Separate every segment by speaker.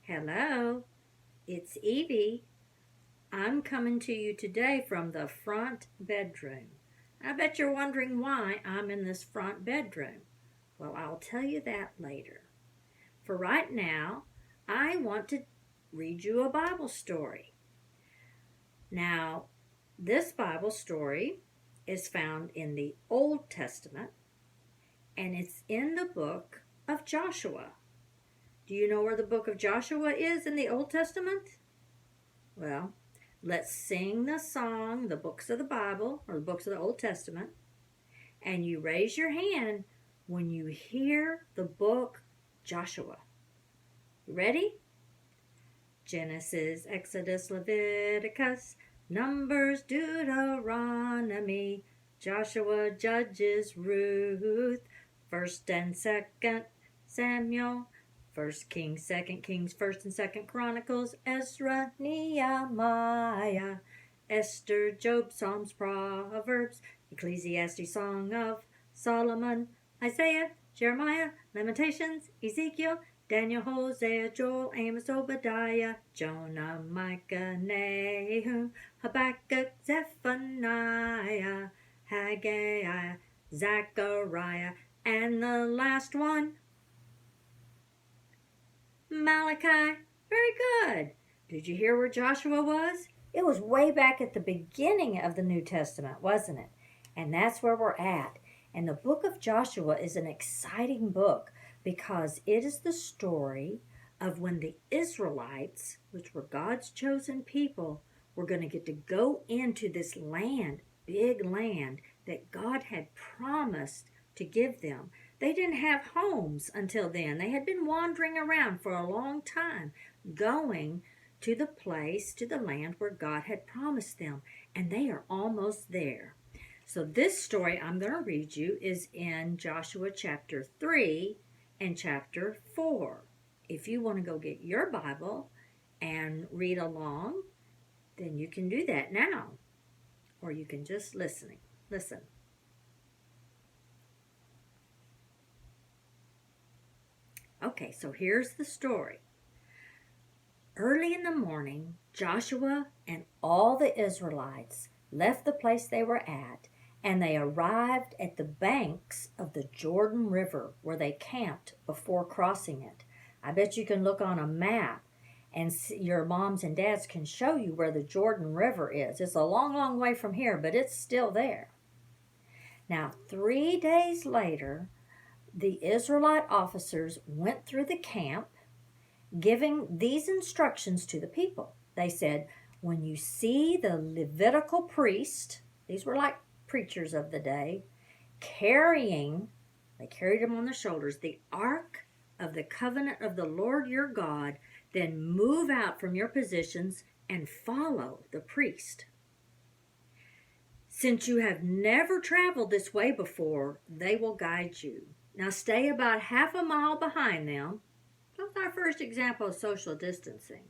Speaker 1: Hello, it's Evie. I'm coming to you today from the front bedroom. I bet you're wondering why I'm in this front bedroom. Well, I'll tell you that later. For right now, I want to read you a Bible story. Now, this Bible story is found in the Old Testament and it's in the book of Joshua. Do you know where the book of Joshua is in the Old Testament? Well, let's sing the song, the books of the Bible, or the books of the Old Testament, and you raise your hand when you hear the book Joshua. You ready? Genesis, Exodus, Leviticus, Numbers, Deuteronomy, Joshua, Judges, Ruth, 1st and 2nd Samuel, 1st Kings, 2nd Kings, 1st and 2nd Chronicles, Ezra, Nehemiah, Esther, Job, Psalms, Proverbs, Ecclesiastes, Song of Solomon, Isaiah, Jeremiah, Lamentations, Ezekiel, Daniel, Hosea, Joel, Amos, Obadiah, Jonah, Micah, Nahum, Habakkuk, Zephaniah, Haggai, Zechariah, and the last one, Malachi. Very good. Did you hear where Joshua was? It was way back at the beginning of the New Testament, wasn't it? And that's where we're at. And the book of Joshua is an exciting book because it is the story of when the Israelites, which were God's chosen people, were going to get to go into this land, big land, that God had promised to give them. They didn't have homes until then. They had been wandering around for a long time, going to the place, to the land where God had promised them. And they are almost there. So this story I'm going to read you is in Joshua chapter 3 and chapter 4. If you want to go get your Bible and read along, then you can do that now. Or you can just listen. Okay, so here's the story. Early in the morning, Joshua and all the Israelites left the place they were at, and they arrived at the banks of the Jordan River where they camped before crossing it. I bet you can look on a map and your moms and dads can show you where the Jordan River is. It's a long, long way from here, but it's still there. Now, 3 days later, the Israelite officers went through the camp giving these instructions to the people. They said, when you see the Levitical priest, these were like preachers of the day, they carried them on their shoulders, the Ark of the Covenant of the Lord your God, then move out from your positions and follow the priest. Since you have never traveled this way before, they will guide you. Now stay about half a mile behind them. That's our first example of social distancing.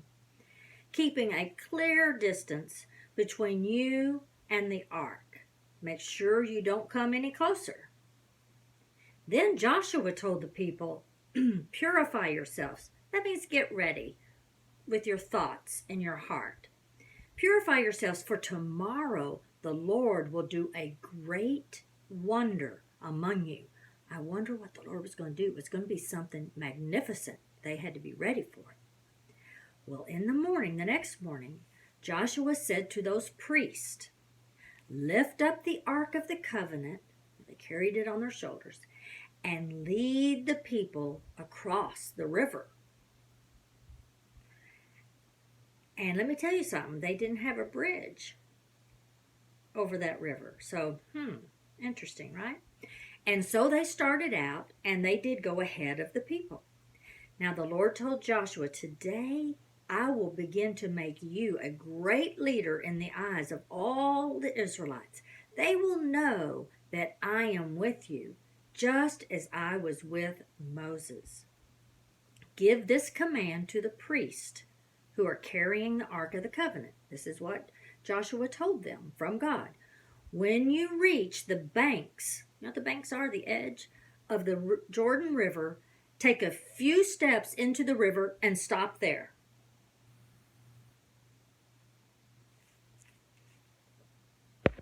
Speaker 1: Keeping a clear distance between you and the ark. Make sure you don't come any closer. Then Joshua told the people, purify yourselves. That means get ready with your thoughts and your heart. Purify yourselves, for tomorrow the Lord will do a great wonder among you. I wonder what the Lord was going to do. It was going to be something magnificent. They had to be ready for it. Well, in the next morning, Joshua said to those priests, lift up the Ark of the Covenant, they carried it on their shoulders, and lead the people across the river. And let me tell you something, they didn't have a bridge over that river. So, interesting, right? And so they started out, and they did go ahead of the people. Now the Lord told Joshua, today I will begin to make you a great leader in the eyes of all the Israelites. They will know that I am with you, just as I was with Moses. Give this command to the priests who are carrying the Ark of the Covenant. This is what Joshua told them from God. When you reach the banks, you know what the banks are, the edge of the Jordan River, Take a few steps into the river and stop there.